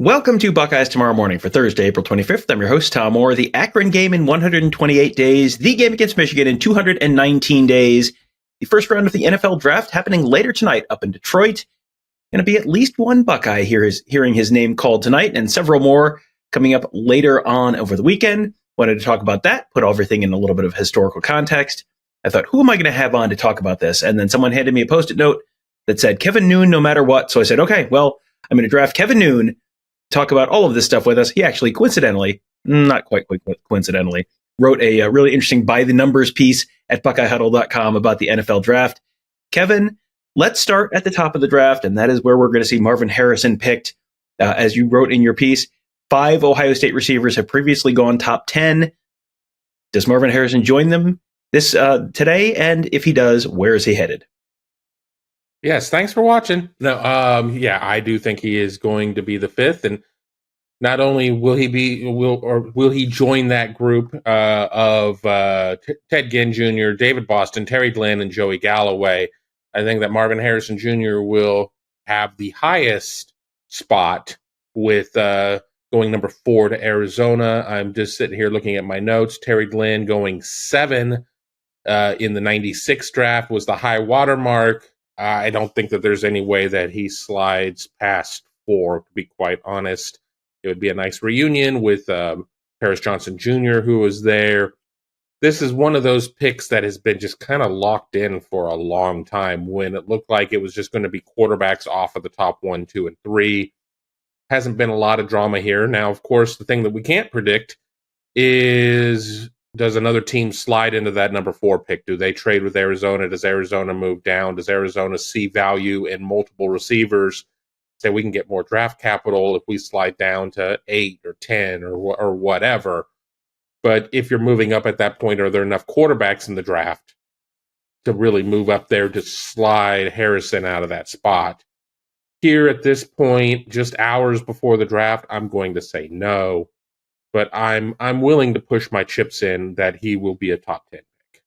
Welcome to Buckeyes Tomorrow Morning for Thursday, April 25th. I'm your host, Tom Orr. The Akron game in 128 days, the game against Michigan in 219 days, the first round of the NFL draft happening later tonight up in Detroit. Going to be at least one Buckeye hearing his name called tonight, and several more coming up later on over the weekend. Wanted to talk about that, put everything in a little bit of historical context. I thought, who am I going to have on to talk about this? And then someone handed me a Post-it note that said Kevin Noon no matter what. So I said, okay, well, I'm going to draft Kevin Noon, talk about all of this stuff with us. He actually, not quite coincidentally, wrote a really interesting by the numbers piece at BuckeyeHuddle.com about the NFL draft. Kevin, let's start at the top of the draft, and that is where we're going to see Marvin Harrison picked. As you wrote in your piece, 5 Ohio State receivers have previously gone top 10. Does Marvin Harrison join them this today? And if he does, where is he headed? Yes, thanks for watching. No, I do think he is going to be the 5th, and not only will he join that group of Ted Ginn Jr., David Boston, Terry Glenn, and Joey Galloway. I think that Marvin Harrison Jr. will have the highest spot with going number 4 to Arizona. I'm just sitting here looking at my notes. Terry Glenn going 7 in the 96 draft was the high watermark. I don't think that there's any way that he slides past 4, to be quite honest. It would be a nice reunion with Paris Johnson Jr., who was there. This is one of those picks that has been just kind of locked in for a long time when it looked like it was just going to be quarterbacks off of the top 1, 2, and 3. Hasn't been a lot of drama here. Now, of course, the thing that we can't predict is, does another team slide into that number 4 pick? Do they trade with Arizona? Does Arizona move down? Does Arizona see value in multiple receivers? Say we can get more draft capital if we slide down to 8 or 10 or whatever. But if you're moving up at that point, are there enough quarterbacks in the draft to really move up there to slide Harrison out of that spot? Here at this point, just hours before the draft, I'm going to say no. But I'm willing to push my chips in that he will be a top 10 pick.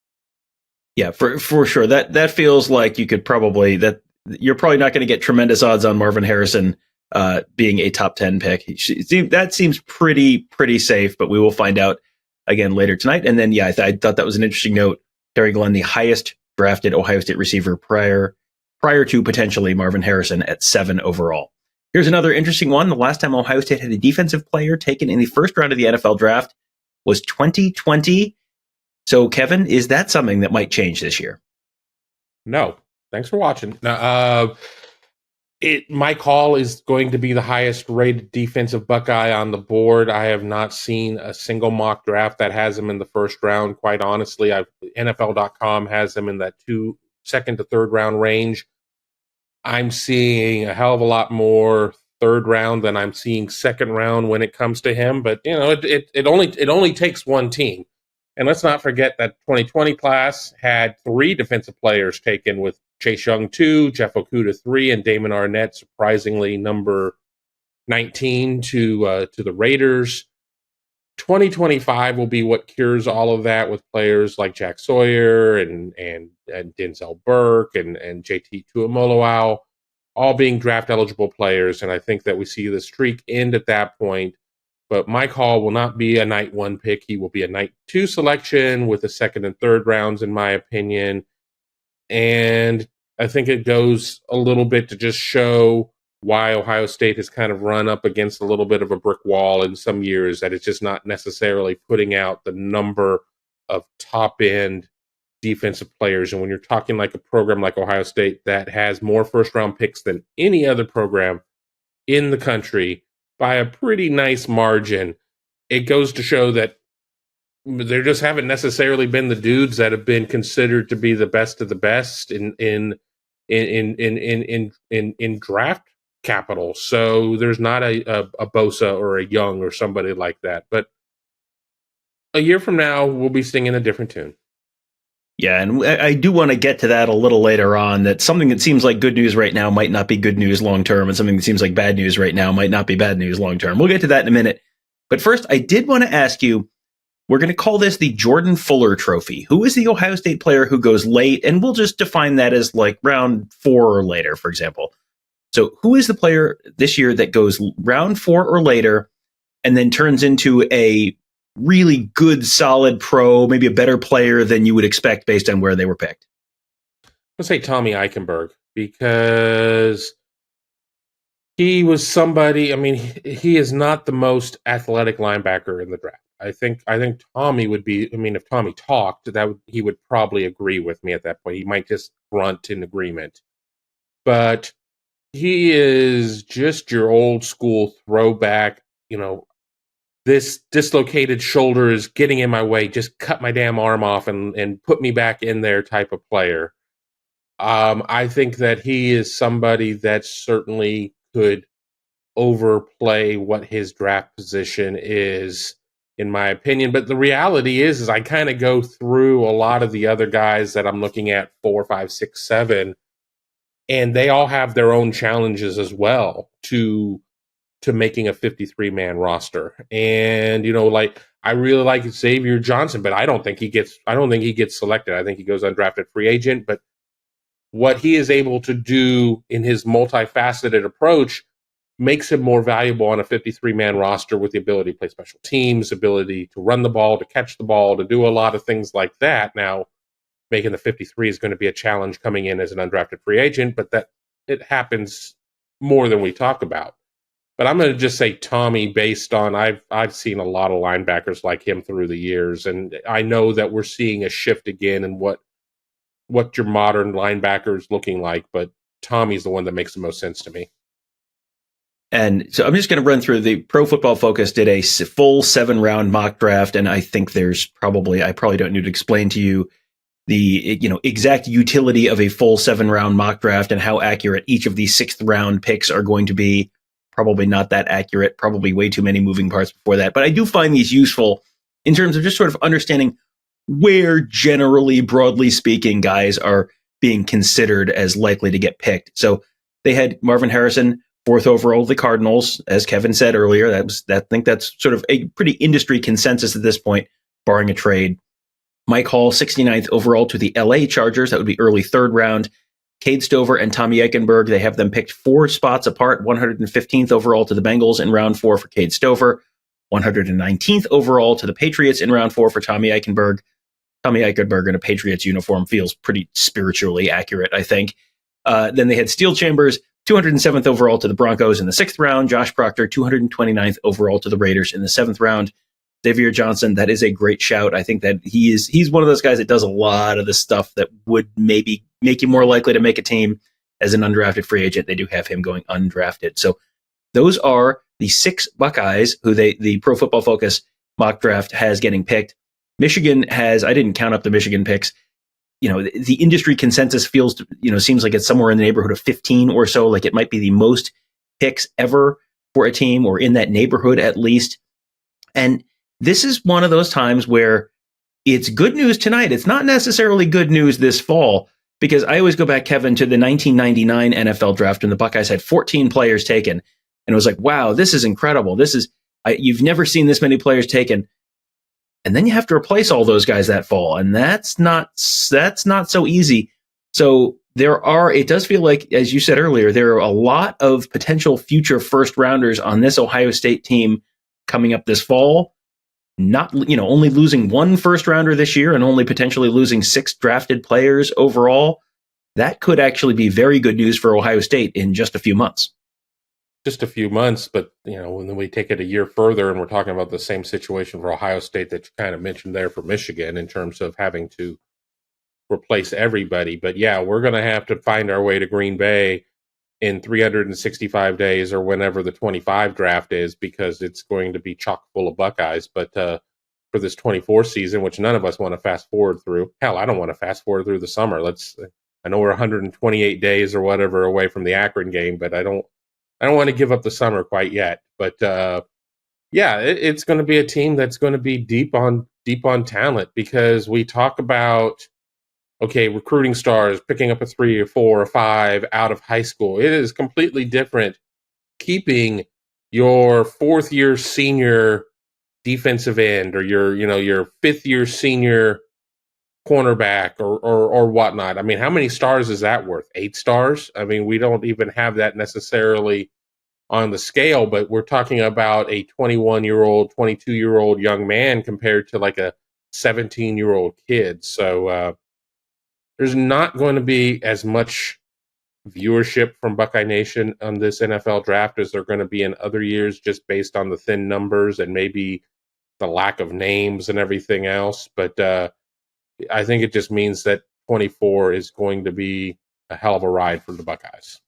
Yeah, for sure. That feels like you could probably you're probably not going to get tremendous odds on Marvin Harrison being a top 10 pick. That seems pretty safe, but we will find out again later tonight. And then, I thought that was an interesting note. Terry Glenn, the highest drafted Ohio State receiver prior to potentially Marvin Harrison at 7 overall. Here's another interesting one. The last time Ohio State had a defensive player taken in the first round of the NFL draft was 2020. So, Kevin, is that something that might change this year? No. Thanks for watching. Now, my call is going to be the highest rated defensive Buckeye on the board. I have not seen a single mock draft that has him in the first round. Quite honestly, NFL.com has him in that second to third round range. I'm seeing a hell of a lot more third round than I'm seeing second round when it comes to him. But it only takes one team. And let's not forget that 2020 class had 3 defensive players taken, with Chase Young 2, Jeff Okudah 3, and Damon Arnett surprisingly number 19 to the Raiders. 2025 will be what cures all of that, with players like Jack Sawyer and Denzel Burke and JT Tuimoloau all being draft eligible players. And I think that we see the streak end at that point. But my call will not be a night 1 pick. He will be a night 2 selection with the second and third rounds, in my opinion. And I think it goes a little bit to just show why Ohio State has kind of run up against a little bit of a brick wall in some years, that it's just not necessarily putting out the number of top-end defensive players. And when you're talking like a program like Ohio State that has more first-round picks than any other program in the country by a pretty nice margin, it goes to show that there just haven't necessarily been the dudes that have been considered to be the best of the best in draft capital. So there's not a Bosa or a Young or somebody like that. But a year from now, we'll be singing a different tune. Yeah, and I do want to get to that a little later on, that something that seems like good news right now might not be good news long term, and something that seems like bad news right now might not be bad news long term. We'll get to that in a minute. But first, I did want to ask you, we're going to call this the Jordan Fuller Trophy. Who is the Ohio State player who goes late? And we'll just define that as like round 4 or later, for example. So who is the player this year that goes round 4 or later and then turns into a really good, solid pro, maybe a better player than you would expect based on where they were picked? Let's say Tommy Eichenberg, because he was somebody. I mean, he is not the most athletic linebacker in the draft. I think Tommy would be. I mean, if Tommy talked, he would probably agree with me at that point. He might just grunt in agreement, but he is just your old school throwback. This dislocated shoulder is getting in my way. Just cut my damn arm off and put me back in there type of player. I think that he is somebody that certainly could overplay what his draft position is, in my opinion. But the reality is I kind of go through a lot of the other guys that I'm looking at 4, 5, 6, 7, and they all have their own challenges as well to making a 53-man roster. And like I really like Xavier Johnson, but I don't think he gets selected. I think he goes undrafted free agent. But what he is able to do in his multifaceted approach makes him more valuable on a 53-man roster, with the ability to play special teams, ability to run the ball, to catch the ball, to do a lot of things like that. Now, making the 53 is going to be a challenge coming in as an undrafted free agent, but that it happens more than we talk about. But I'm going to just say Tommy, based on I've seen a lot of linebackers like him through the years, and I know that we're seeing a shift again in what your modern linebacker is looking like, but Tommy's the one that makes the most sense to me. And so I'm just going to run through. The Pro Football Focus did a full 7-round mock draft, and I think I probably don't need to explain to you the exact utility of a full 7-round mock draft and how accurate each of these 6th round picks are going to be. Probably not that accurate, probably way too many moving parts before that. But I do find these useful in terms of just sort of understanding where generally, broadly speaking, guys are being considered as likely to get picked. So they had Marvin Harrison, 4th overall of the Cardinals, as Kevin said earlier. I think that's sort of a pretty industry consensus at this point, barring a trade. Mike Hall, 69th overall to the LA Chargers. That would be early 3rd round. Cade Stover and Tommy Eichenberg, they have them picked 4 spots apart. 115th overall to the Bengals in round 4 for Cade Stover. 119th overall to the Patriots in round 4 for Tommy Eichenberg. Tommy Eichenberg in a Patriots uniform feels pretty spiritually accurate, I think. Then they had Steele Chambers, 207th overall to the Broncos in the 6th round. Josh Proctor, 229th overall to the Raiders in the 7th round. Xavier Johnson, that is a great shout. I think that he's one of those guys that does a lot of the stuff that would maybe make you more likely to make a team as an undrafted free agent. They do have him going undrafted. So those are the 6 Buckeyes who the Pro Football Focus mock draft has getting picked. Michigan has, I didn't count up the Michigan picks. The industry consensus seems like it's somewhere in the neighborhood of 15 or so. Like it might be the most picks ever for a team, or in that neighborhood at least. And this is one of those times where it's good news tonight. It's not necessarily good news this fall, because I always go back, Kevin, to the 1999 NFL draft when the Buckeyes had 14 players taken. And it was like, wow, this is incredible. You've never seen this many players taken. And then you have to replace all those guys that fall. And that's not so easy. So it does feel like, as you said earlier, there are a lot of potential future first rounders on this Ohio State team coming up this fall. Not, only losing 1 first rounder this year and only potentially losing 6 drafted players overall. That could actually be very good news for Ohio State in just a few months. Just a few months, but when we take it a year further and we're talking about the same situation for Ohio State that you kind of mentioned there for Michigan in terms of having to replace everybody. But yeah, we're going to have to find our way to Green Bay in 365 days or whenever the 25 draft is, because it's going to be chock full of Buckeyes. But for this 24 season, which none of us want to fast forward through, hell, I don't want to fast forward through the summer. I know we're 128 days or whatever away from the Akron game, but I don't want to give up the summer quite yet. But it's going to be a team that's going to be deep on talent, because we talk about, recruiting stars, picking up a 3 or 4 or 5 out of high school. It is completely different keeping your 4th-year senior defensive end or your 5th-year senior cornerback or whatnot. I mean, how many stars is that worth? 8 stars? I mean, we don't even have that necessarily on the scale, but we're talking about a 21-year-old, 22-year-old young man compared to like a 17-year-old kid. So there's not going to be as much viewership from Buckeye Nation on this NFL draft as there going to be in other years, just based on the thin numbers and maybe the lack of names and everything else. But I think it just means that 24 is going to be a hell of a ride for the Buckeyes.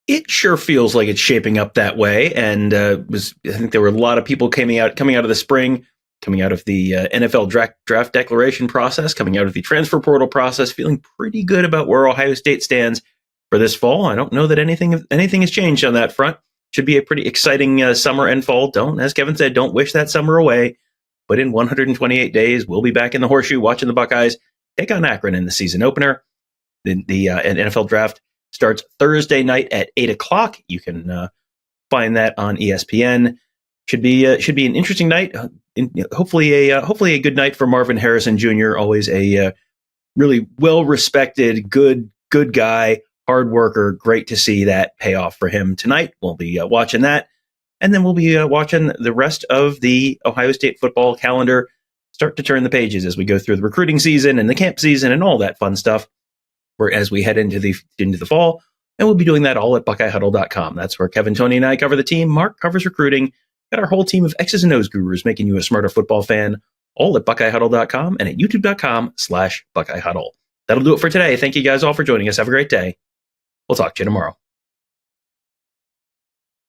It sure feels like it's shaping up that way, and I think there were a lot of people coming out of the spring, coming out of the NFL draft declaration process, coming out of the transfer portal process, feeling pretty good about where Ohio State stands for this fall. I don't know that anything has changed on that front. Should be a pretty exciting summer and fall. As Kevin said, don't wish that summer away. But in 128 days, we'll be back in the horseshoe watching the Buckeyes take on Akron in the season opener. The NFL draft starts Thursday night at 8 o'clock. You can find that on ESPN. Should be an interesting night. Hopefully a good night for Marvin Harrison Jr. Always a really well respected, good guy, hard worker. Great to see that pay off for him tonight. We'll be watching that, and then we'll be watching the rest of the Ohio State football calendar start to turn the pages as we go through the recruiting season and the camp season and all that fun stuff. As we head into the fall, and we'll be doing that all at BuckeyeHuddle.com. That's where Kevin, Tony, and I cover the team. Mark covers recruiting. Got our whole team of X's and O's gurus making you a smarter football fan, all at BuckeyeHuddle.com and at YouTube.com/BuckeyeHuddle. That'll do it for today. Thank you guys all for joining us. Have a great day. We'll talk to you tomorrow.